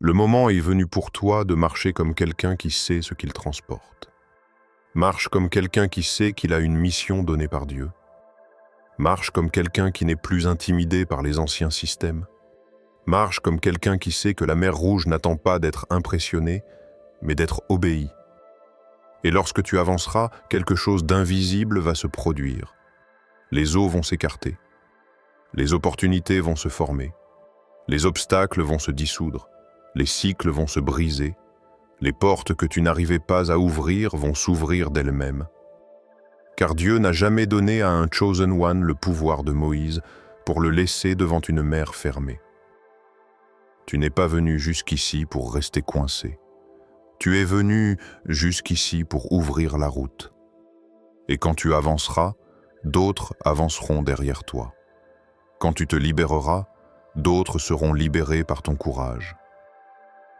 Le moment est venu pour toi de marcher comme quelqu'un qui sait ce qu'il transporte. Marche comme quelqu'un qui sait qu'il a une mission donnée par Dieu. Marche comme quelqu'un qui n'est plus intimidé par les anciens systèmes. Marche comme quelqu'un qui sait que la mer Rouge n'attend pas d'être impressionné, mais d'être obéi. Et lorsque tu avanceras, quelque chose d'invisible va se produire. Les eaux vont s'écarter. Les opportunités vont se former. Les obstacles vont se dissoudre. Les cycles vont se briser. Les portes que tu n'arrivais pas à ouvrir vont s'ouvrir d'elles-mêmes. Car Dieu n'a jamais donné à un Chosen One le pouvoir de Moïse pour le laisser devant une mer fermée. Tu n'es pas venu jusqu'ici pour rester coincé. Tu es venu jusqu'ici pour ouvrir la route. Et quand tu avanceras, d'autres avanceront derrière toi. Quand tu te libéreras, d'autres seront libérés par ton courage.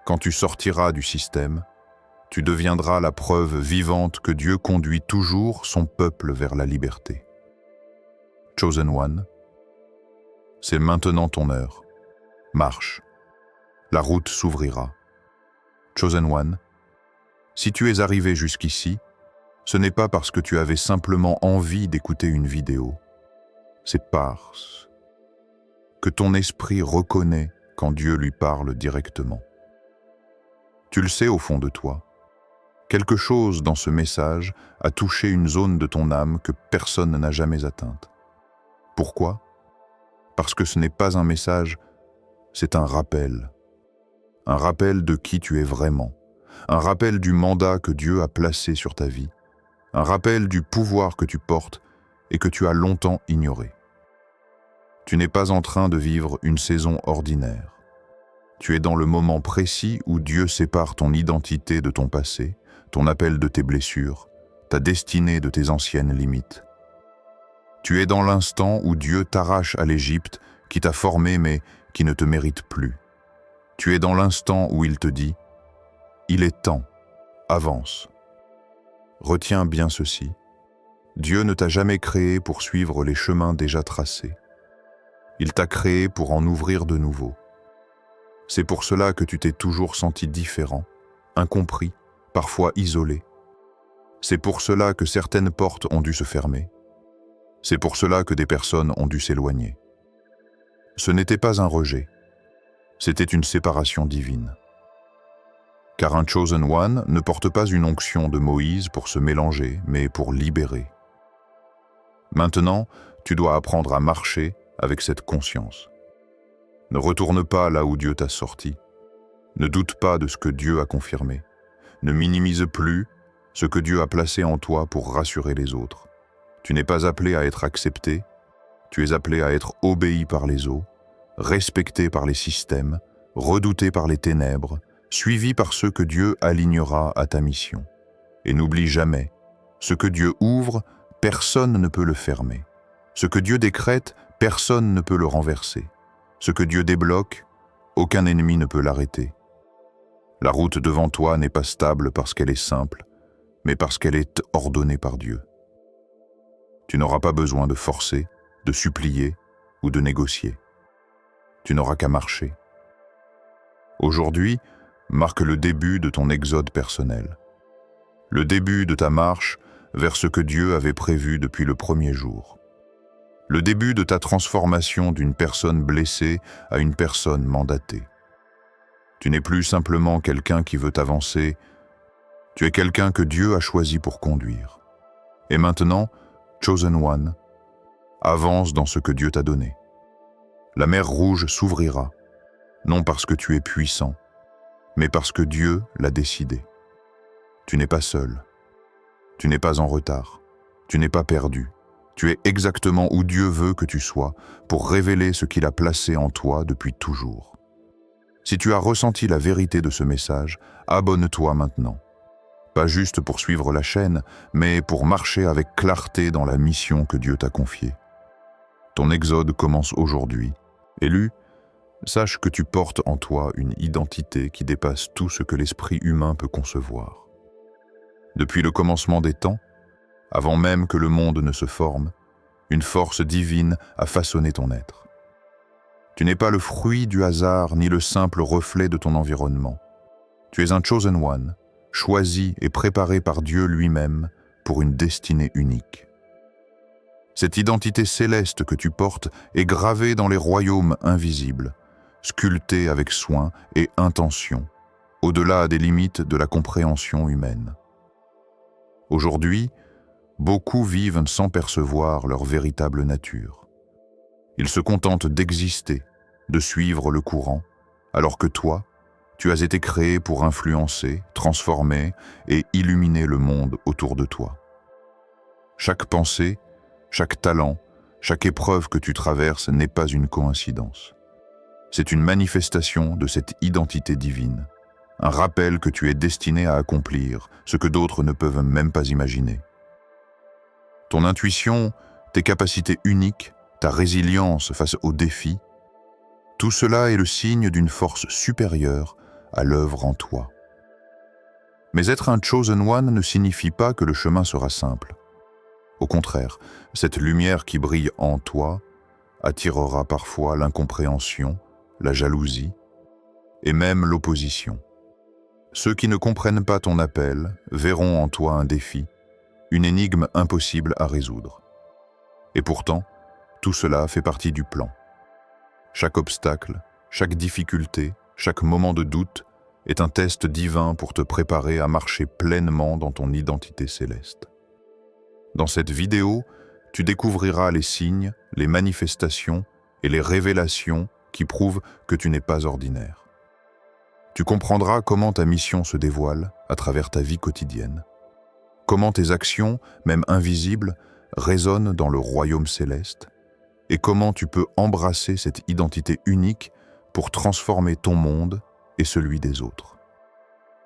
Quand tu sortiras du système, tu deviendras la preuve vivante que Dieu conduit toujours son peuple vers la liberté. Chosen One, c'est maintenant ton heure. Marche. La route s'ouvrira. Chosen One, si tu es arrivé jusqu'ici, ce n'est pas parce que tu avais simplement envie d'écouter une vidéo. C'est parce que ton esprit reconnaît quand Dieu lui parle directement. Tu le sais au fond de toi. Quelque chose dans ce message a touché une zone de ton âme que personne n'a jamais atteinte. Pourquoi? Parce que ce n'est pas un message, c'est un rappel. Un rappel de qui tu es vraiment. Un rappel du mandat que Dieu a placé sur ta vie. Un rappel du pouvoir que tu portes et que tu as longtemps ignoré. Tu n'es pas en train de vivre une saison ordinaire. Tu es dans le moment précis où Dieu sépare ton identité de ton passé, ton appel de tes blessures, ta destinée de tes anciennes limites. Tu es dans l'instant où Dieu t'arrache à l'Égypte qui t'a formé mais qui ne te mérite plus. Tu es dans l'instant où il te dit « Il est temps, avance ». Retiens bien ceci. Dieu ne t'a jamais créé pour suivre les chemins déjà tracés. Il t'a créé pour en ouvrir de nouveaux. C'est pour cela que tu t'es toujours senti différent, incompris, parfois isolé. C'est pour cela que certaines portes ont dû se fermer. C'est pour cela que des personnes ont dû s'éloigner. Ce n'était pas un rejet, c'était une séparation divine. Car un Chosen One ne porte pas une onction de Moïse pour se mélanger, mais pour libérer. Maintenant, tu dois apprendre à marcher avec cette conscience. Ne retourne pas là où Dieu t'a sorti. Ne doute pas de ce que Dieu a confirmé. Ne minimise plus ce que Dieu a placé en toi pour rassurer les autres. Tu n'es pas appelé à être accepté, tu es appelé à être obéi par les eaux, respecté par les systèmes, redouté par les ténèbres, suivi par ceux que Dieu alignera à ta mission. Et n'oublie jamais, ce que Dieu ouvre, personne ne peut le fermer. Ce que Dieu décrète, personne ne peut le renverser. Ce que Dieu débloque, aucun ennemi ne peut l'arrêter. La route devant toi n'est pas stable parce qu'elle est simple, mais parce qu'elle est ordonnée par Dieu. Tu n'auras pas besoin de forcer, de supplier ou de négocier. Tu n'auras qu'à marcher. Aujourd'hui, marque le début de ton exode personnel. Le début de ta marche vers ce que Dieu avait prévu depuis le premier jour. Le début de ta transformation d'une personne blessée à une personne mandatée. Tu n'es plus simplement quelqu'un qui veut avancer, tu es quelqu'un que Dieu a choisi pour conduire. Et maintenant, Chosen One, avance dans ce que Dieu t'a donné. La mer Rouge s'ouvrira, non parce que tu es puissant, mais parce que Dieu l'a décidé. Tu n'es pas seul, tu n'es pas en retard, tu n'es pas perdu. Tu es exactement où Dieu veut que tu sois pour révéler ce qu'il a placé en toi depuis toujours. Si tu as ressenti la vérité de ce message, abonne-toi maintenant. Pas juste pour suivre la chaîne, mais pour marcher avec clarté dans la mission que Dieu t'a confiée. Ton exode commence aujourd'hui. Élu, sache que tu portes en toi une identité qui dépasse tout ce que l'esprit humain peut concevoir. Depuis le commencement des temps, avant même que le monde ne se forme, une force divine a façonné ton être. Tu n'es pas le fruit du hasard ni le simple reflet de ton environnement. Tu es un chosen one, choisi et préparé par Dieu lui-même pour une destinée unique. Cette identité céleste que tu portes est gravée dans les royaumes invisibles, sculptée avec soin et intention, au-delà des limites de la compréhension humaine. Aujourd'hui, beaucoup vivent sans percevoir leur véritable nature. Ils se contentent d'exister, de suivre le courant, alors que toi, tu as été créé pour influencer, transformer et illuminer le monde autour de toi. Chaque pensée, chaque talent, chaque épreuve que tu traverses n'est pas une coïncidence. C'est une manifestation de cette identité divine, un rappel que tu es destiné à accomplir ce que d'autres ne peuvent même pas imaginer. Ton intuition, tes capacités uniques, ta résilience face aux défis, tout cela est le signe d'une force supérieure à l'œuvre en toi. Mais être un chosen one ne signifie pas que le chemin sera simple. Au contraire, cette lumière qui brille en toi attirera parfois l'incompréhension, la jalousie et même l'opposition. Ceux qui ne comprennent pas ton appel verront en toi un défi, une énigme impossible à résoudre. Et pourtant, tout cela fait partie du plan. Chaque obstacle, chaque difficulté, chaque moment de doute est un test divin pour te préparer à marcher pleinement dans ton identité céleste. Dans cette vidéo, tu découvriras les signes, les manifestations et les révélations qui prouvent que tu n'es pas ordinaire. Tu comprendras comment ta mission se dévoile à travers ta vie quotidienne, comment tes actions, même invisibles, résonnent dans le royaume céleste, et comment tu peux embrasser cette identité unique pour transformer ton monde et celui des autres.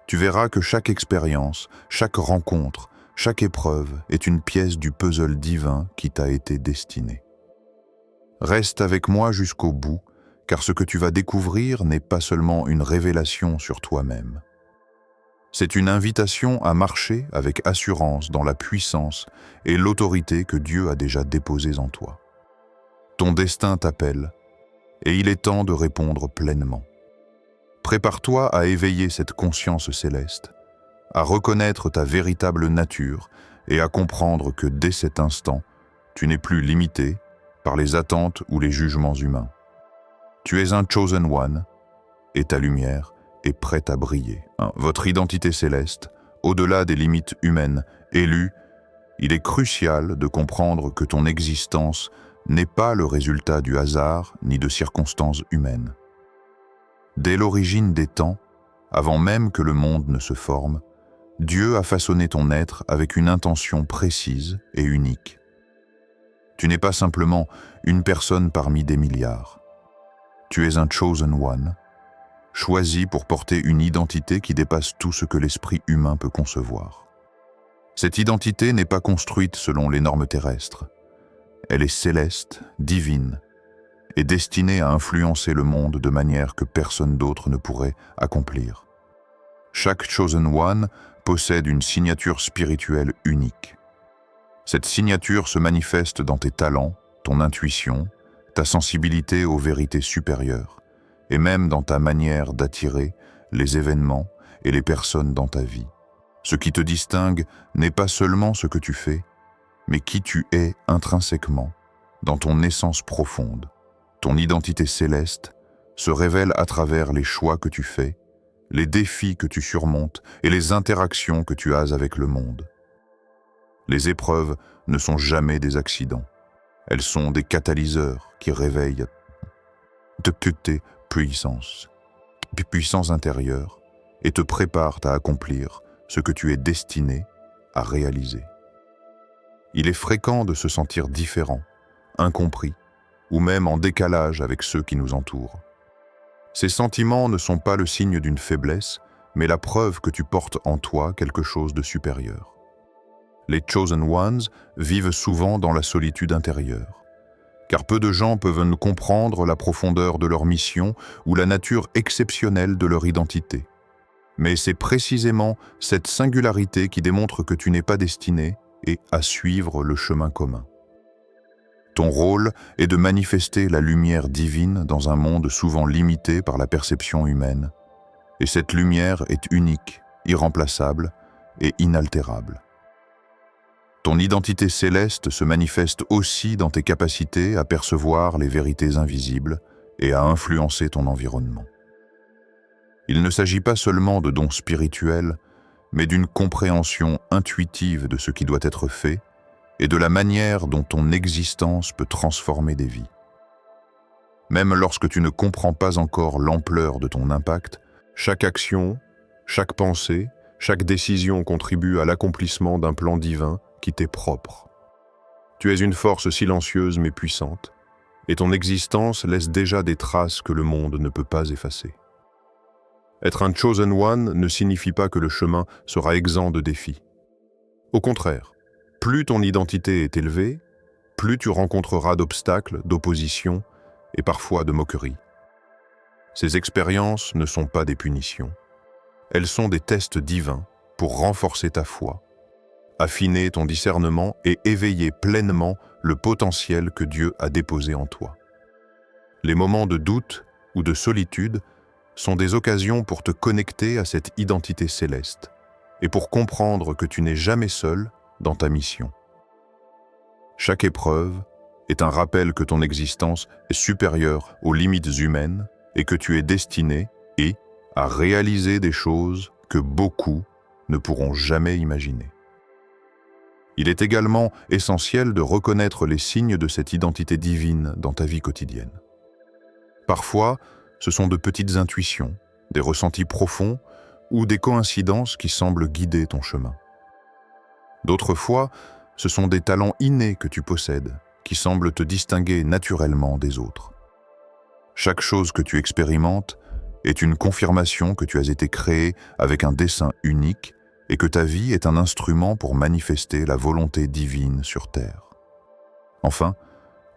Tu verras que chaque expérience, chaque rencontre, chaque épreuve est une pièce du puzzle divin qui t'a été destiné. Reste avec moi jusqu'au bout, car ce que tu vas découvrir n'est pas seulement une révélation sur toi-même. C'est une invitation à marcher avec assurance dans la puissance et l'autorité que Dieu a déjà déposées en toi. Ton destin t'appelle, et il est temps de répondre pleinement. Prépare-toi à éveiller cette conscience céleste, à reconnaître ta véritable nature et à comprendre que dès cet instant, tu n'es plus limité par les attentes ou les jugements humains. Tu es un chosen one et ta lumière est prête à briller. Votre identité céleste, au-delà des limites humaines, élue, il est crucial de comprendre que ton existence n'est pas le résultat du hasard ni de circonstances humaines. Dès l'origine des temps, avant même que le monde ne se forme, Dieu a façonné ton être avec une intention précise et unique. Tu n'es pas simplement une personne parmi des milliards. Tu es un chosen one, choisi pour porter une identité qui dépasse tout ce que l'esprit humain peut concevoir. Cette identité n'est pas construite selon les normes terrestres. Elle est céleste, divine, et destinée à influencer le monde de manière que personne d'autre ne pourrait accomplir. Chaque chosen one possède une signature spirituelle unique. Cette signature se manifeste dans tes talents, ton intuition, ta sensibilité aux vérités supérieures, et même dans ta manière d'attirer les événements et les personnes dans ta vie. Ce qui te distingue n'est pas seulement ce que tu fais, mais qui tu es intrinsèquement, dans ton essence profonde. Ton identité céleste se révèle à travers les choix que tu fais, les défis que tu surmontes et les interactions que tu as avec le monde. Les épreuves ne sont jamais des accidents. Elles sont des catalyseurs qui réveillent tes puissances intérieures et te préparent à accomplir ce que tu es destiné à réaliser. Il est fréquent de se sentir différent, incompris, ou même en décalage avec ceux qui nous entourent. Ces sentiments ne sont pas le signe d'une faiblesse, mais la preuve que tu portes en toi quelque chose de supérieur. Les chosen ones vivent souvent dans la solitude intérieure, car peu de gens peuvent nous comprendre la profondeur de leur mission ou la nature exceptionnelle de leur identité. Mais c'est précisément cette singularité qui démontre que tu n'es pas destiné à suivre le chemin commun. Ton rôle est de manifester la lumière divine dans un monde souvent limité par la perception humaine. Et cette lumière est unique, irremplaçable et inaltérable. Ton identité céleste se manifeste aussi dans tes capacités à percevoir les vérités invisibles et à influencer ton environnement. Il ne s'agit pas seulement de dons spirituels, mais d'une compréhension intuitive de ce qui doit être fait et de la manière dont ton existence peut transformer des vies. Même lorsque tu ne comprends pas encore l'ampleur de ton impact, chaque action, chaque pensée, chaque décision contribue à l'accomplissement d'un plan divin qui t'est propre. Tu es une force silencieuse mais puissante, et ton existence laisse déjà des traces que le monde ne peut pas effacer. Être un chosen one ne signifie pas que le chemin sera exempt de défis. Au contraire, plus ton identité est élevée, plus tu rencontreras d'obstacles, d'oppositions et parfois de moqueries. Ces expériences ne sont pas des punitions. Elles sont des tests divins pour renforcer ta foi, affiner ton discernement et éveiller pleinement le potentiel que Dieu a déposé en toi. Les moments de doute ou de solitude sont des occasions pour te connecter à cette identité céleste et pour comprendre que tu n'es jamais seul dans ta mission. Chaque épreuve est un rappel que ton existence est supérieure aux limites humaines et que tu es destiné à réaliser des choses que beaucoup ne pourront jamais imaginer. Il est également essentiel de reconnaître les signes de cette identité divine dans ta vie quotidienne. Parfois, ce sont de petites intuitions, des ressentis profonds ou des coïncidences qui semblent guider ton chemin. D'autres fois, ce sont des talents innés que tu possèdes, qui semblent te distinguer naturellement des autres. Chaque chose que tu expérimentes est une confirmation que tu as été créé avec un dessein unique et que ta vie est un instrument pour manifester la volonté divine sur terre. Enfin,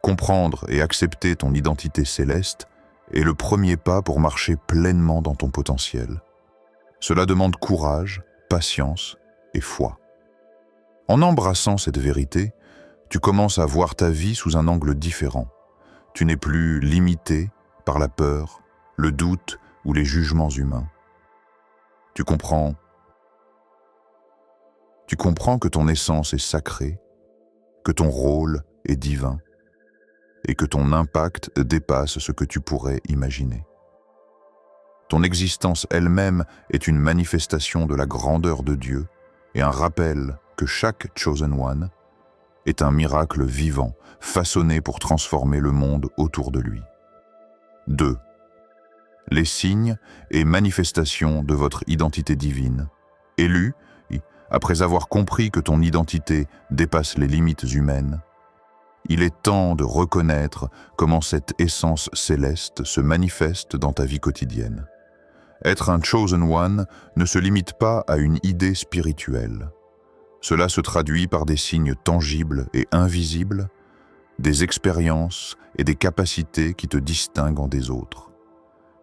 comprendre et accepter ton identité céleste est le premier pas pour marcher pleinement dans ton potentiel. Cela demande courage, patience et foi. En embrassant cette vérité, tu commences à voir ta vie sous un angle différent. Tu n'es plus limité par la peur, le doute ou les jugements humains. Tu comprends que ton essence est sacrée, que ton rôle est divin et que ton impact dépasse ce que tu pourrais imaginer. Ton existence elle-même est une manifestation de la grandeur de Dieu et un rappel que chaque chosen one est un miracle vivant, façonné pour transformer le monde autour de lui. 2. Les signes et manifestations de votre identité divine. Élu, après avoir compris que ton identité dépasse les limites humaines, il est temps de reconnaître comment cette essence céleste se manifeste dans ta vie quotidienne. Être un chosen one ne se limite pas à une idée spirituelle. Cela se traduit par des signes tangibles et invisibles, des expériences et des capacités qui te distinguent des autres.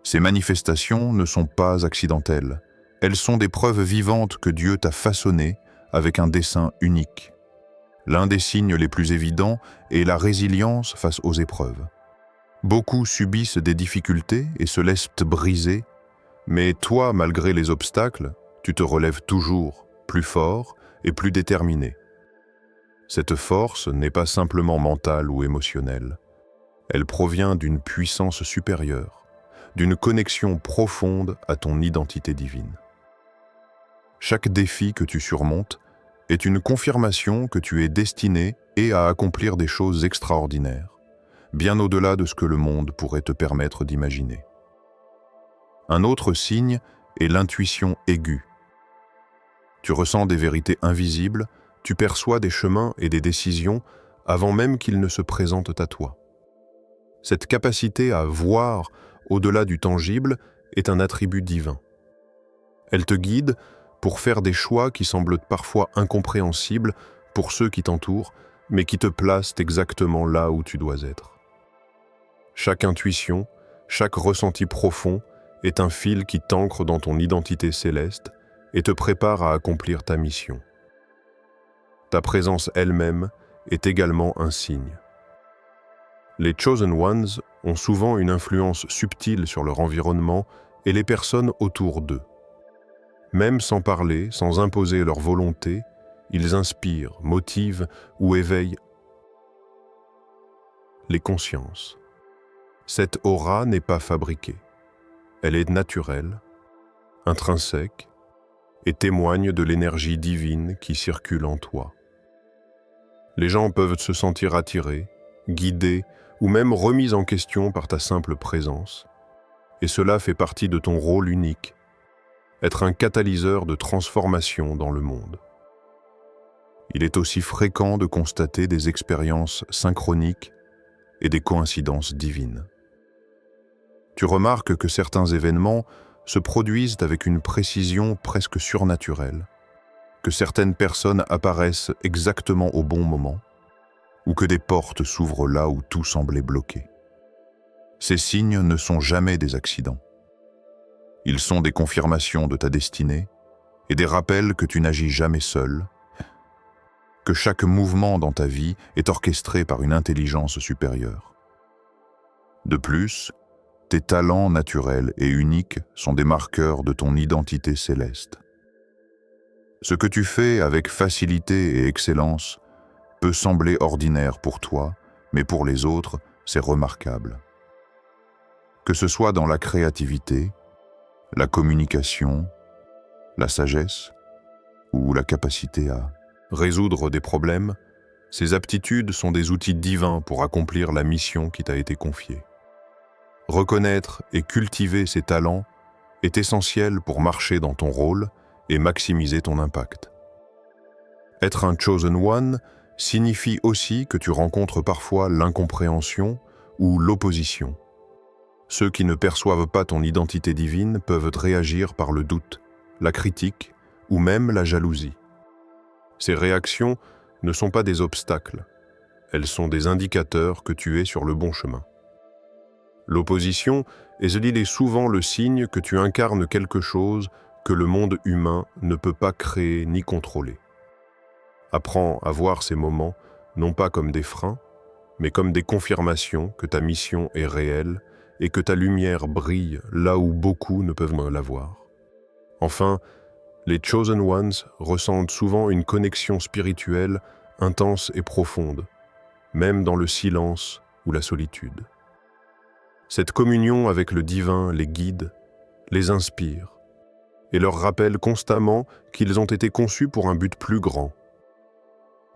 Ces manifestations ne sont pas accidentelles. Elles sont des preuves vivantes que Dieu t'a façonnées avec un dessein unique. L'un des signes les plus évidents est la résilience face aux épreuves. Beaucoup subissent des difficultés et se laissent briser, mais toi, malgré les obstacles, tu te relèves toujours, plus fort et plus déterminé. Cette force n'est pas simplement mentale ou émotionnelle. Elle provient d'une puissance supérieure, d'une connexion profonde à ton identité divine. Chaque défi que tu surmontes est une confirmation que tu es destiné à accomplir des choses extraordinaires, bien au-delà de ce que le monde pourrait te permettre d'imaginer. Un autre signe est l'intuition aiguë. Tu ressens des vérités invisibles, tu perçois des chemins et des décisions avant même qu'ils ne se présentent à toi. Cette capacité à voir au-delà du tangible est un attribut divin. Elle te guide pour faire des choix qui semblent parfois incompréhensibles pour ceux qui t'entourent, mais qui te placent exactement là où tu dois être. Chaque intuition, chaque ressenti profond est un fil qui t'ancre dans ton identité céleste et te prépare à accomplir ta mission. Ta présence elle-même est également un signe. Les Chosen Ones ont souvent une influence subtile sur leur environnement et les personnes autour d'eux. Même sans parler, sans imposer leur volonté, ils inspirent, motivent ou éveillent les consciences. Cette aura n'est pas fabriquée. Elle est naturelle, intrinsèque, et témoigne de l'énergie divine qui circule en toi. Les gens peuvent se sentir attirés, guidés ou même remis en question par ta simple présence, et cela fait partie de ton rôle unique, être un catalyseur de transformation dans le monde. Il est aussi fréquent de constater des expériences synchroniques et des coïncidences divines. Tu remarques que certains événements se produisent avec une précision presque surnaturelle, que certaines personnes apparaissent exactement au bon moment, ou que des portes s'ouvrent là où tout semblait bloqué. Ces signes ne sont jamais des accidents. Ils sont des confirmations de ta destinée et des rappels que tu n'agis jamais seul, que chaque mouvement dans ta vie est orchestré par une intelligence supérieure. De plus, tes talents naturels et uniques sont des marqueurs de ton identité céleste. Ce que tu fais avec facilité et excellence peut sembler ordinaire pour toi, mais pour les autres, c'est remarquable. Que ce soit dans la créativité, la communication, la sagesse ou la capacité à résoudre des problèmes, ces aptitudes sont des outils divins pour accomplir la mission qui t'a été confiée. Reconnaître et cultiver ces talents est essentiel pour marcher dans ton rôle et maximiser ton impact. Être un Chosen One signifie aussi que tu rencontres parfois l'incompréhension ou l'opposition. Ceux qui ne perçoivent pas ton identité divine peuvent réagir par le doute, la critique ou même la jalousie. Ces réactions ne sont pas des obstacles, elles sont des indicateurs que tu es sur le bon chemin. L'opposition est souvent le signe que tu incarnes quelque chose que le monde humain ne peut pas créer ni contrôler. Apprends à voir ces moments non pas comme des freins, mais comme des confirmations que ta mission est réelle et que ta lumière brille là où beaucoup ne peuvent la voir. Enfin, les Chosen Ones ressentent souvent une connexion spirituelle intense et profonde, même dans le silence ou la solitude. Cette communion avec le divin les guide, les inspire et leur rappelle constamment qu'ils ont été conçus pour un but plus grand.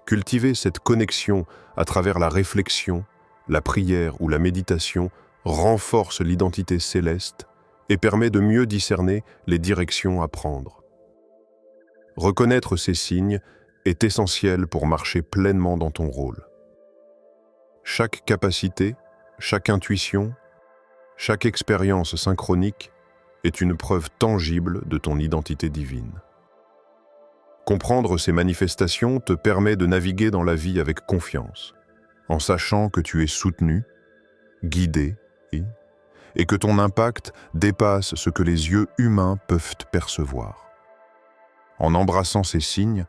Cultiver cette connexion à travers la réflexion, la prière ou la méditation renforce l'identité céleste et permet de mieux discerner les directions à prendre. Reconnaître ces signes est essentiel pour marcher pleinement dans ton rôle. Chaque capacité, chaque intuition, chaque expérience synchronique est une preuve tangible de ton identité divine. Comprendre ces manifestations te permet de naviguer dans la vie avec confiance, en sachant que tu es soutenu, guidé et que ton impact dépasse ce que les yeux humains peuvent percevoir. En embrassant ces signes,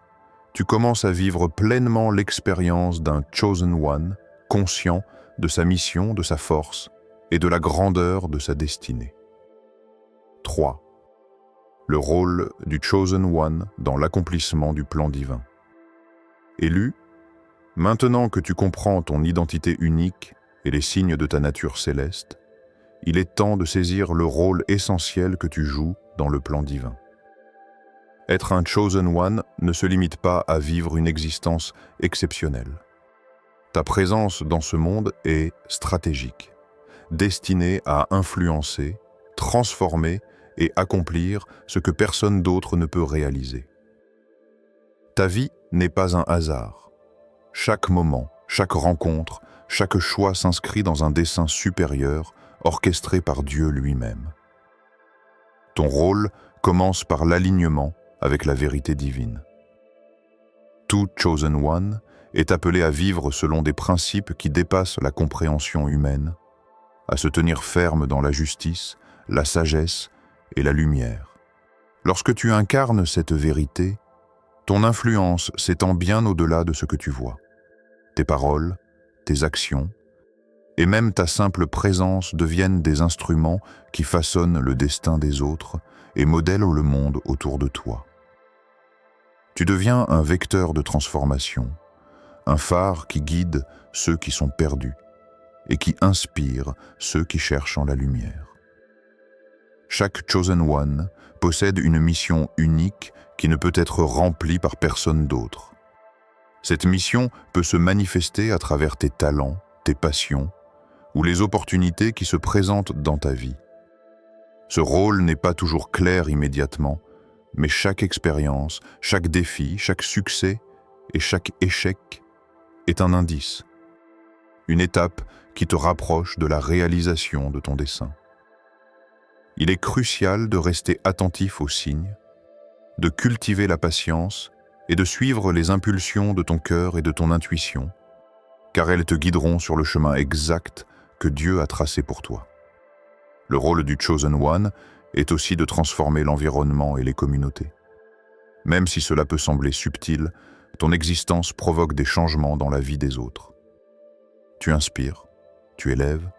tu commences à vivre pleinement l'expérience d'un Chosen One, conscient de sa mission, de sa force et de la grandeur de sa destinée. 3. Le rôle du Chosen One dans l'accomplissement du plan divin. Élu, maintenant que tu comprends ton identité unique et les signes de ta nature céleste, il est temps de saisir le rôle essentiel que tu joues dans le plan divin. Être un Chosen One ne se limite pas à vivre une existence exceptionnelle. Ta présence dans ce monde est stratégique, destinée à influencer, transformer et accomplir ce que personne d'autre ne peut réaliser. Ta vie n'est pas un hasard. Chaque moment, chaque rencontre, chaque choix s'inscrit dans un dessein supérieur orchestré par Dieu lui-même. Ton rôle commence par l'alignement avec la vérité divine. Tout Chosen One est appelé à vivre selon des principes qui dépassent la compréhension humaine, à se tenir ferme dans la justice, la sagesse et la lumière. Lorsque tu incarnes cette vérité, ton influence s'étend bien au-delà de ce que tu vois. Tes paroles, tes actions et même ta simple présence deviennent des instruments qui façonnent le destin des autres et modèlent le monde autour de toi. Tu deviens un vecteur de transformation, un phare qui guide ceux qui sont perdus et qui inspire ceux qui cherchent en la lumière. Chaque Chosen One possède une mission unique qui ne peut être remplie par personne d'autre. Cette mission peut se manifester à travers tes talents, tes passions ou les opportunités qui se présentent dans ta vie. Ce rôle n'est pas toujours clair immédiatement, mais chaque expérience, chaque défi, chaque succès et chaque échec est un indice, une étape qui te rapproche de la réalisation de ton dessein. Il est crucial de rester attentif aux signes, de cultiver la patience et de suivre les impulsions de ton cœur et de ton intuition, car elles te guideront sur le chemin exact que Dieu a tracé pour toi. Le rôle du Chosen One est aussi de transformer l'environnement et les communautés. Même si cela peut sembler subtil, ton existence provoque des changements dans la vie des autres. Tu inspires, tu élèves,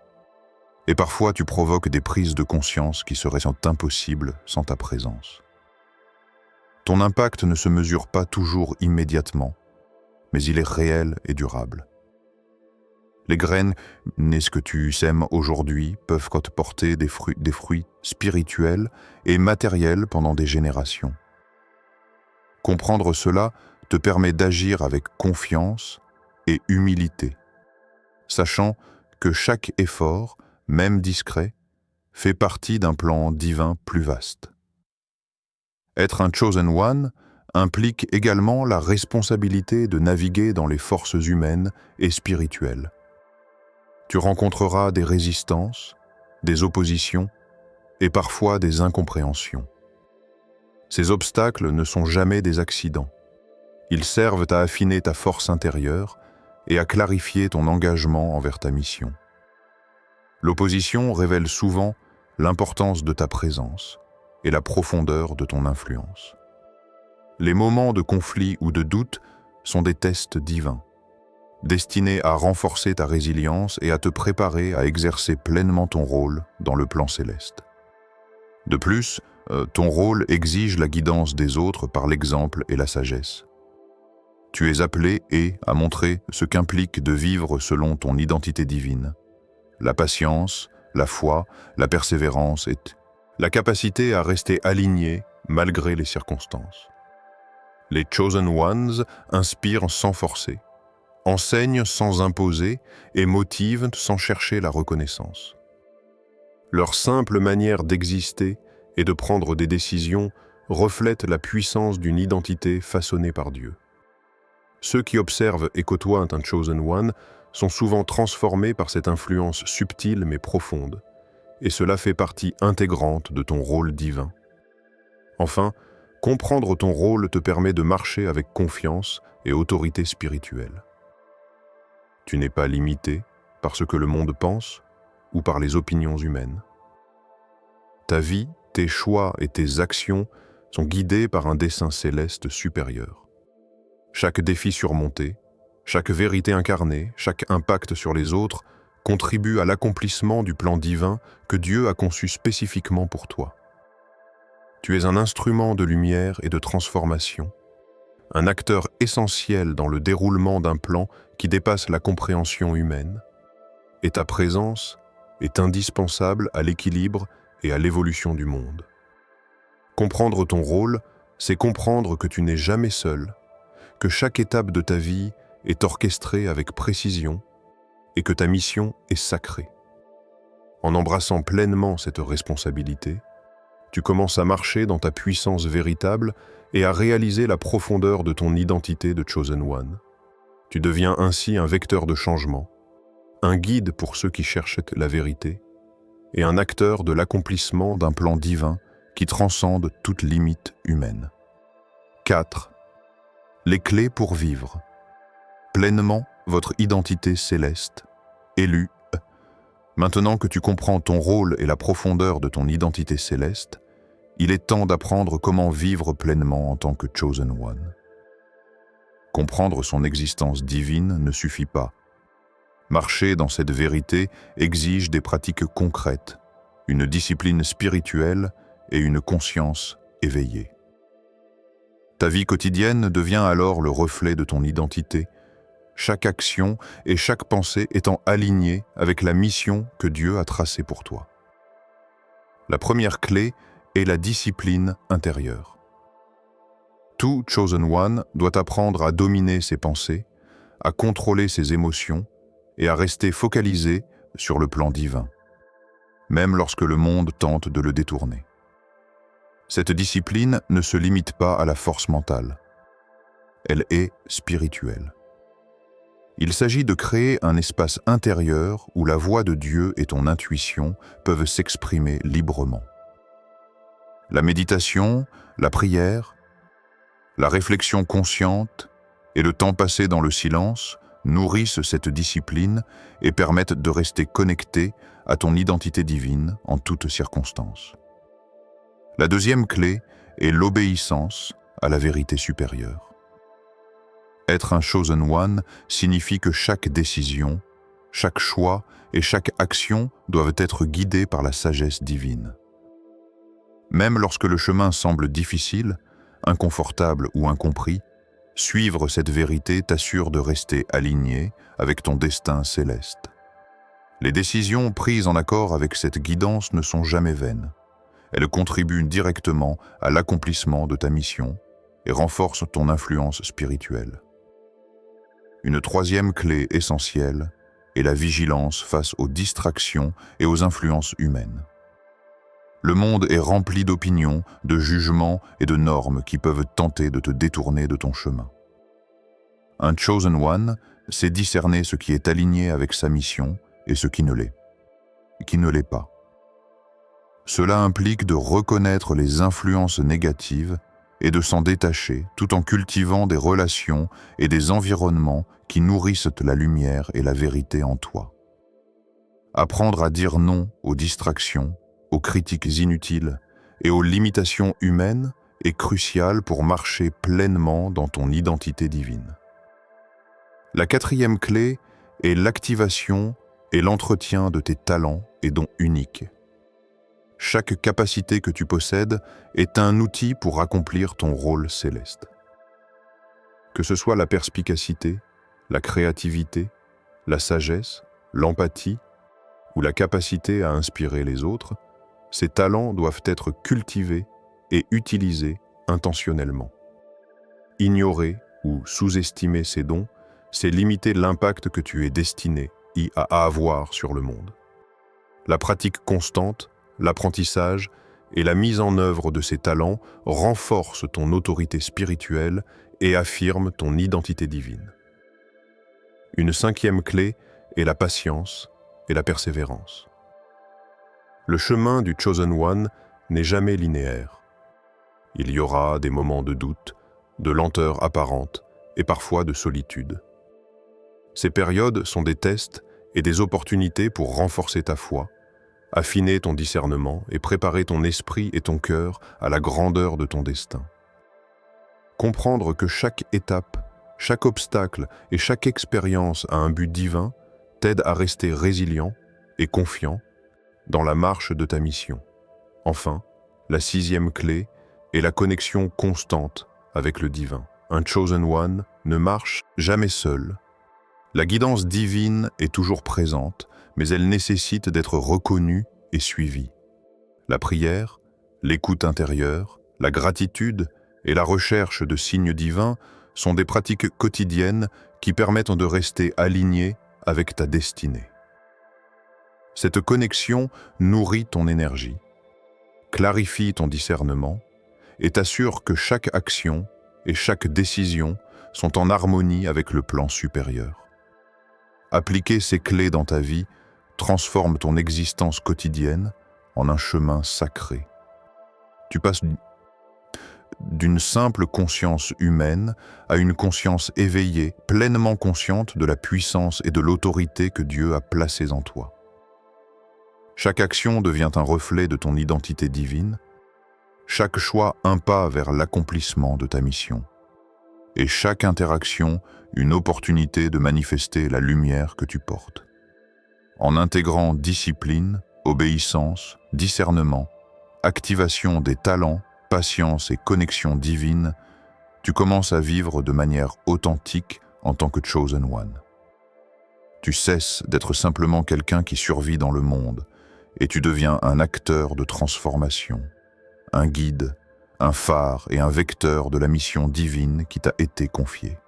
et parfois tu provoques des prises de conscience qui seraient impossibles sans ta présence. Ton impact ne se mesure pas toujours immédiatement, mais il est réel et durable. Les graines nées ce que tu sèmes aujourd'hui peuvent porter des fruits spirituels et matériels pendant des générations. Comprendre cela te permet d'agir avec confiance et humilité, sachant que chaque effort, même discret, fait partie d'un plan divin plus vaste. Être un Chosen One implique également la responsabilité de naviguer dans les forces humaines et spirituelles. Tu rencontreras des résistances, des oppositions et parfois des incompréhensions. Ces obstacles ne sont jamais des accidents. Ils servent à affiner ta force intérieure et à clarifier ton engagement envers ta mission. L'opposition révèle souvent l'importance de ta présence et la profondeur de ton influence. Les moments de conflit ou de doute sont des tests divins, destinés à renforcer ta résilience et à te préparer à exercer pleinement ton rôle dans le plan céleste. De plus, ton rôle exige la guidance des autres par l'exemple et la sagesse. Tu es appelé à montrer ce qu'implique de vivre selon ton identité divine. La patience, la foi, la persévérance et la capacité à rester aligné malgré les circonstances. Les Chosen Ones inspirent sans forcer, enseignent sans imposer et motivent sans chercher la reconnaissance. Leur simple manière d'exister et de prendre des décisions reflète la puissance d'une identité façonnée par Dieu. Ceux qui observent et côtoient un Chosen One sont souvent transformés par cette influence subtile mais profonde, et cela fait partie intégrante de ton rôle divin. Enfin, comprendre ton rôle te permet de marcher avec confiance et autorité spirituelle. Tu n'es pas limité par ce que le monde pense ou par les opinions humaines. Ta vie, tes choix et tes actions sont guidés par un dessein céleste supérieur. Chaque défi surmonté, chaque vérité incarnée, chaque impact sur les autres contribue à l'accomplissement du plan divin que Dieu a conçu spécifiquement pour toi. Tu es un instrument de lumière et de transformation, un acteur essentiel dans le déroulement d'un plan qui dépasse la compréhension humaine, et ta présence est indispensable à l'équilibre et à l'évolution du monde. Comprendre ton rôle, c'est comprendre que tu n'es jamais seul, que chaque étape de ta vie est orchestrée avec précision et que ta mission est sacrée. En embrassant pleinement cette responsabilité, tu commences à marcher dans ta puissance véritable et à réaliser la profondeur de ton identité de Chosen One. Tu deviens ainsi un vecteur de changement, un guide pour ceux qui cherchent la vérité et un acteur de l'accomplissement d'un plan divin qui transcende toute limite humaine. 4. Les clés pour vivre pleinement votre identité céleste, élu. Maintenant que tu comprends ton rôle et la profondeur de ton identité céleste, il est temps d'apprendre comment vivre pleinement en tant que Chosen One. Comprendre son existence divine ne suffit pas. Marcher dans cette vérité exige des pratiques concrètes, une discipline spirituelle et une conscience éveillée. Ta vie quotidienne devient alors le reflet de ton identité, chaque action et chaque pensée étant alignée avec la mission que Dieu a tracée pour toi. La première clé est la discipline intérieure. Tout Chosen One doit apprendre à dominer ses pensées, à contrôler ses émotions et à rester focalisé sur le plan divin, même lorsque le monde tente de le détourner. Cette discipline ne se limite pas à la force mentale. Elle est spirituelle. Il s'agit de créer un espace intérieur où la voix de Dieu et ton intuition peuvent s'exprimer librement. La méditation, la prière, la réflexion consciente et le temps passé dans le silence nourrissent cette discipline et permettent de rester connecté à ton identité divine en toutes circonstances. La deuxième clé est l'obéissance à la vérité supérieure. Être un Chosen One signifie que chaque décision, chaque choix et chaque action doivent être guidés par la sagesse divine. Même lorsque le chemin semble difficile, inconfortable ou incompris, suivre cette vérité t'assure de rester aligné avec ton destin céleste. Les décisions prises en accord avec cette guidance ne sont jamais vaines. Elles contribuent directement à l'accomplissement de ta mission et renforcent ton influence spirituelle. Une troisième clé essentielle est la vigilance face aux distractions et aux influences humaines. Le monde est rempli d'opinions, de jugements et de normes qui peuvent tenter de te détourner de ton chemin. Un Chosen One sait discerner ce qui est aligné avec sa mission et ce qui ne l'est pas. Cela implique de reconnaître les influences négatives et de s'en détacher tout en cultivant des relations et des environnements qui nourrissent la lumière et la vérité en toi. Apprendre à dire non aux distractions, aux critiques inutiles et aux limitations humaines est crucial pour marcher pleinement dans ton identité divine. La quatrième clé est l'activation et l'entretien de tes talents et dons uniques. Chaque capacité que tu possèdes est un outil pour accomplir ton rôle céleste. Que ce soit la perspicacité, la créativité, la sagesse, l'empathie ou la capacité à inspirer les autres, ces talents doivent être cultivés et utilisés intentionnellement. Ignorer ou sous-estimer ces dons, c'est limiter l'impact que tu es destiné à avoir sur le monde. La pratique constante, l'apprentissage et la mise en œuvre de ces talents renforcent ton autorité spirituelle et affirment ton identité divine. Une cinquième clé est la patience et la persévérance. Le chemin du Chosen One n'est jamais linéaire. Il y aura des moments de doute, de lenteur apparente et parfois de solitude. Ces périodes sont des tests et des opportunités pour renforcer ta foi, affiner ton discernement et préparer ton esprit et ton cœur à la grandeur de ton destin. Comprendre que chaque étape, chaque obstacle et chaque expérience a un but divin t'aide à rester résilient et confiant dans la marche de ta mission. Enfin, la sixième clé est la connexion constante avec le divin. Un Chosen One ne marche jamais seul. La guidance divine est toujours présente, mais elle nécessite d'être reconnue et suivie. La prière, l'écoute intérieure, la gratitude et la recherche de signes divins sont des pratiques quotidiennes qui permettent de rester aligné avec ta destinée. Cette connexion nourrit ton énergie, clarifie ton discernement et t'assure que chaque action et chaque décision sont en harmonie avec le plan supérieur. Appliquer ces clés dans ta vie transforme ton existence quotidienne en un chemin sacré. Tu passes d'une simple conscience humaine à une conscience éveillée, pleinement consciente de la puissance et de l'autorité que Dieu a placées en toi. Chaque action devient un reflet de ton identité divine, chaque choix un pas vers l'accomplissement de ta mission. et chaque interaction une opportunité de manifester la lumière que tu portes. En intégrant discipline, obéissance, discernement, activation des talents, patience et connexion divine, tu commences à vivre de manière authentique en tant que Chosen One. Tu cesses d'être simplement quelqu'un qui survit dans le monde et tu deviens un acteur de transformation, un guide, un phare et un vecteur de la mission divine qui t'a été confiée.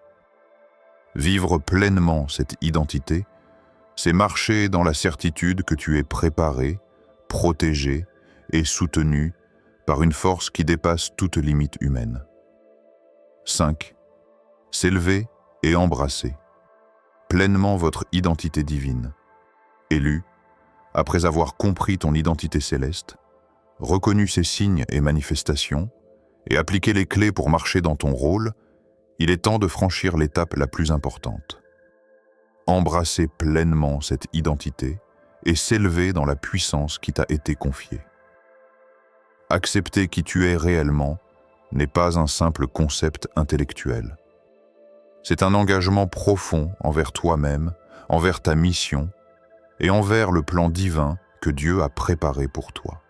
Vivre pleinement cette identité, c'est marcher dans la certitude que tu es préparé, protégé et soutenu par une force qui dépasse toute limite humaine. 5. S'élever et embrasser pleinement votre identité divine. Élu, après avoir compris ton identité céleste, reconnu ses signes et manifestations, et appliqué les clés pour marcher dans ton rôle, il est temps de franchir l'étape la plus importante. Embrasser pleinement cette identité et s'élever dans la puissance qui t'a été confiée. Accepter qui tu es réellement n'est pas un simple concept intellectuel. C'est un engagement profond envers toi-même, envers ta mission et envers le plan divin que Dieu a préparé pour toi.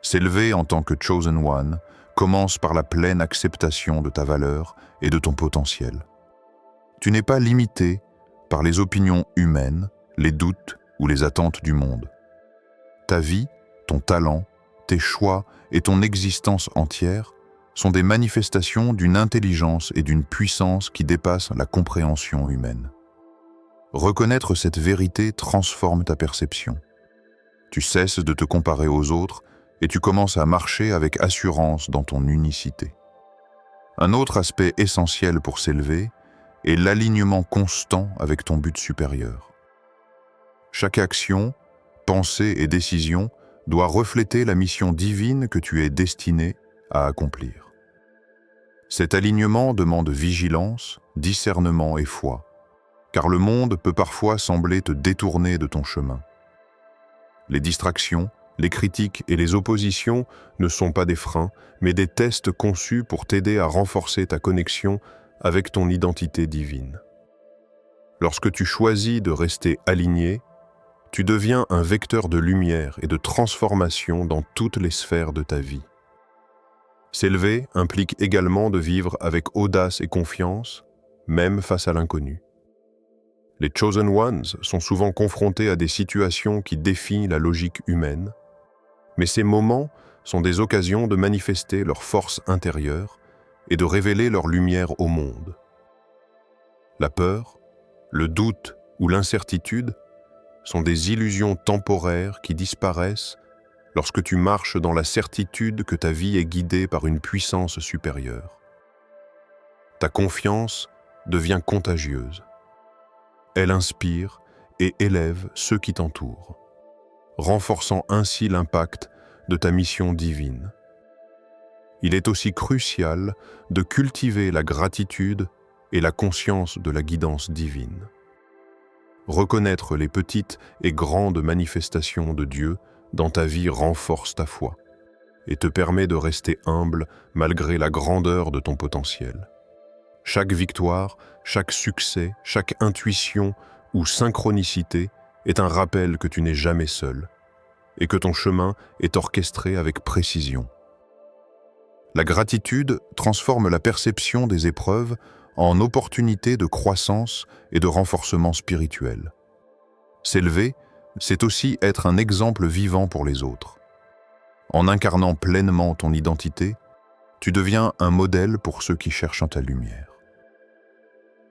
S'élever en tant que Chosen One commence par la pleine acceptation de ta valeur et de ton potentiel. Tu n'es pas limité par les opinions humaines, les doutes ou les attentes du monde. Ta vie, ton talent, tes choix et ton existence entière sont des manifestations d'une intelligence et d'une puissance qui dépassent la compréhension humaine. Reconnaître cette vérité transforme ta perception. Tu cesses de te comparer aux autres et tu commences à marcher avec assurance dans ton unicité. Un autre aspect essentiel pour s'élever est l'alignement constant avec ton but supérieur. Chaque action, pensée et décision doit refléter la mission divine que tu es destiné à accomplir. Cet alignement demande vigilance, discernement et foi, car le monde peut parfois sembler te détourner de ton chemin. Les distractions, les critiques et les oppositions ne sont pas des freins, mais des tests conçus pour t'aider à renforcer ta connexion avec ton identité divine. Lorsque tu choisis de rester aligné, tu deviens un vecteur de lumière et de transformation dans toutes les sphères de ta vie. S'élever implique également de vivre avec audace et confiance, même face à l'inconnu. Les Chosen Ones sont souvent confrontés à des situations qui défient la logique humaine, mais ces moments sont des occasions de manifester leur force intérieure et de révéler leur lumière au monde. La peur, le doute ou l'incertitude sont des illusions temporaires qui disparaissent lorsque tu marches dans la certitude que ta vie est guidée par une puissance supérieure. Ta confiance devient contagieuse. Elle inspire et élève ceux qui t'entourent, renforçant ainsi l'impact de ta mission divine. Il est aussi crucial de cultiver la gratitude et la conscience de la guidance divine. Reconnaître les petites et grandes manifestations de Dieu dans ta vie renforce ta foi et te permet de rester humble malgré la grandeur de ton potentiel. Chaque victoire, chaque succès, chaque intuition ou synchronicité est un rappel que tu n'es jamais seul et que ton chemin est orchestré avec précision. La gratitude transforme la perception des épreuves en opportunité de croissance et de renforcement spirituel. S'élever, c'est aussi être un exemple vivant pour les autres. En incarnant pleinement ton identité, tu deviens un modèle pour ceux qui cherchent ta lumière.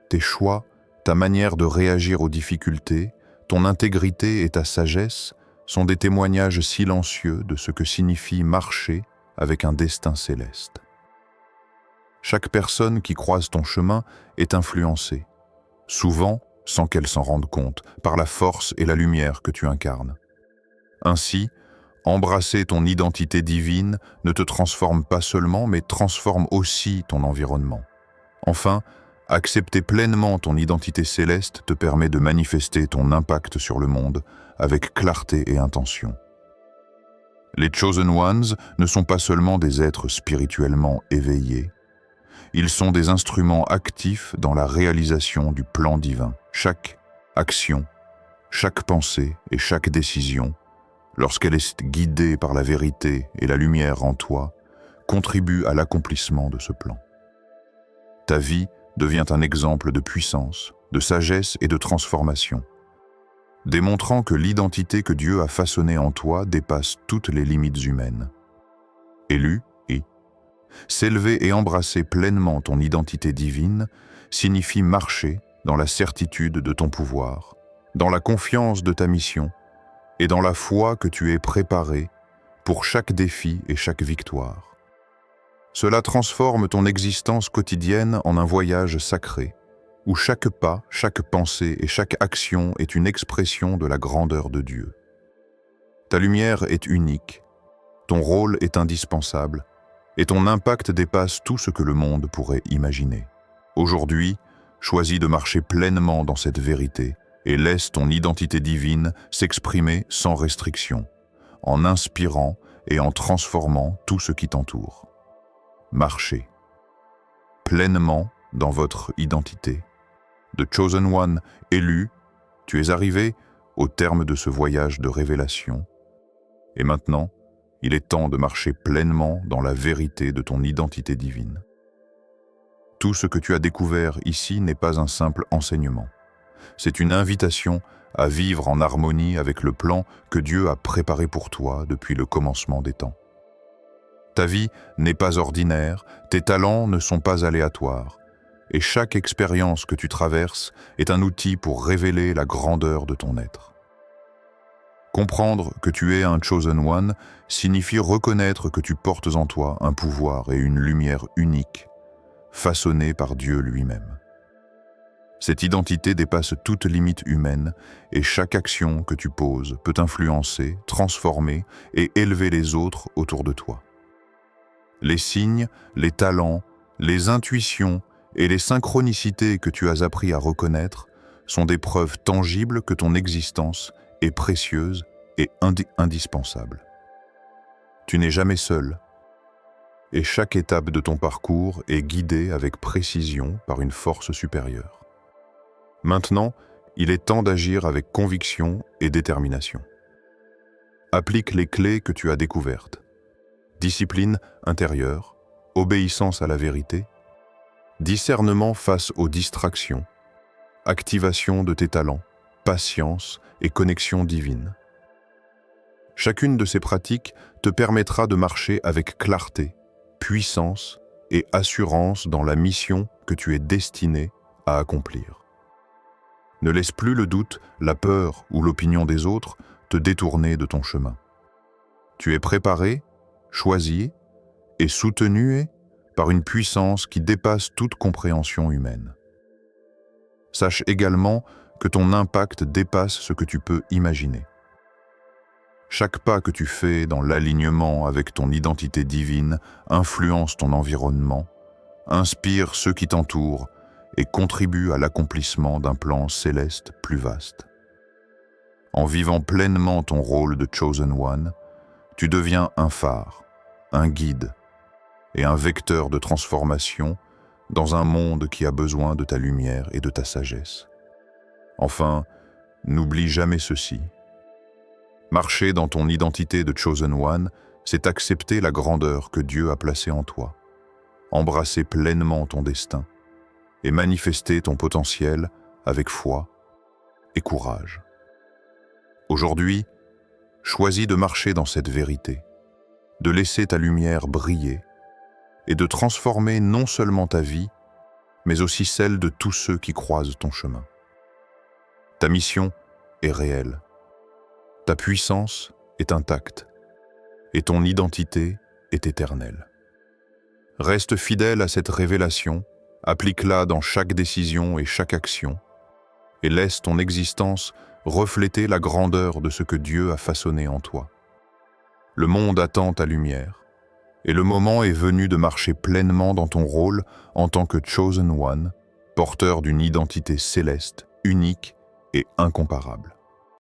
Tes choix, ta manière de réagir aux difficultés, ton intégrité et ta sagesse sont des témoignages silencieux de ce que signifie marcher avec un destin céleste. Chaque personne qui croise ton chemin est influencée, souvent sans qu'elle s'en rende compte, par la force et la lumière que tu incarnes. Ainsi, embrasser ton identité divine ne te transforme pas seulement, mais transforme aussi ton environnement. Enfin, accepter pleinement ton identité céleste te permet de manifester ton impact sur le monde avec clarté et intention. Les Chosen Ones ne sont pas seulement des êtres spirituellement éveillés, Ils sont des instruments actifs dans la réalisation du plan divin. Chaque action, chaque pensée et chaque décision, lorsqu'elle est guidée par la vérité et la lumière en toi, contribue à l'accomplissement de ce plan. Ta vie devient un exemple de puissance, de sagesse et de transformation, démontrant que l'identité que Dieu a façonnée en toi dépasse toutes les limites humaines. Élu, s'élever et embrasser pleinement ton identité divine signifie marcher dans la certitude de ton pouvoir, dans la confiance de ta mission et dans la foi que tu es préparé pour chaque défi et chaque victoire. Cela transforme ton existence quotidienne en un voyage sacré, où chaque pas, chaque pensée et chaque action est une expression de la grandeur de Dieu. Ta lumière est unique, ton rôle est indispensable, et ton impact dépasse tout ce que le monde pourrait imaginer. Aujourd'hui, choisis de marcher pleinement dans cette vérité et laisse ton identité divine s'exprimer sans restriction, en inspirant et en transformant tout ce qui t'entoure. Marchez pleinement dans votre identité. The Chosen One, élu, tu es arrivé au terme de ce voyage de révélation. Et maintenant, il est temps de marcher pleinement dans la vérité de ton identité divine. Tout ce que tu as découvert ici n'est pas un simple enseignement. C'est une invitation à vivre en harmonie avec le plan que Dieu a préparé pour toi depuis le commencement des temps. Ta vie n'est pas ordinaire, tes talents ne sont pas aléatoires, et chaque expérience que tu traverses est un outil pour révéler la grandeur de ton être. Comprendre que tu es un Chosen One signifie reconnaître que tu portes en toi un pouvoir et une lumière unique, façonnés par Dieu lui-même. Cette identité dépasse toute limite humaine et chaque action que tu poses peut influencer, transformer et élever les autres autour de toi. Les signes, les talents, les intuitions et les synchronicités que tu as appris à reconnaître sont des preuves tangibles que ton existence est précieuse et indispensable. Tu n'es jamais seul, et chaque étape de ton parcours est guidée avec précision par une force supérieure. Maintenant, il est temps d'agir avec conviction et détermination. Applique les clés que tu as découvertes. Discipline intérieure, obéissance à la vérité, discernement face aux distractions, activation de tes talents, patience et connexion divine. Chacune de ces pratiques te permettra de marcher avec clarté, puissance et assurance dans la mission que tu es destiné à accomplir. Ne laisse plus le doute, la peur ou l'opinion des autres te détourner de ton chemin. Tu es préparé, choisi et soutenu par une puissance qui dépasse toute compréhension humaine. Sache également que ton impact dépasse ce que tu peux imaginer. Chaque pas que tu fais dans l'alignement avec ton identité divine influence ton environnement, inspire ceux qui t'entourent et contribue à l'accomplissement d'un plan céleste plus vaste. En vivant pleinement ton rôle de Chosen One, tu deviens un phare, un guide et un vecteur de transformation dans un monde qui a besoin de ta lumière et de ta sagesse. Enfin, n'oublie jamais ceci. Marcher dans ton identité de Chosen One, c'est accepter la grandeur que Dieu a placée en toi, embrasser pleinement ton destin et manifester ton potentiel avec foi et courage. Aujourd'hui, choisis de marcher dans cette vérité, de laisser ta lumière briller et de transformer non seulement ta vie, mais aussi celle de tous ceux qui croisent ton chemin. Ta mission est réelle. Ta puissance est intacte et ton identité est éternelle. Reste fidèle à cette révélation, applique-la dans chaque décision et chaque action, et laisse ton existence refléter la grandeur de ce que Dieu a façonné en toi. Le monde attend ta lumière, et le moment est venu de marcher pleinement dans ton rôle en tant que Chosen One, porteur d'une identité céleste, unique et incomparable.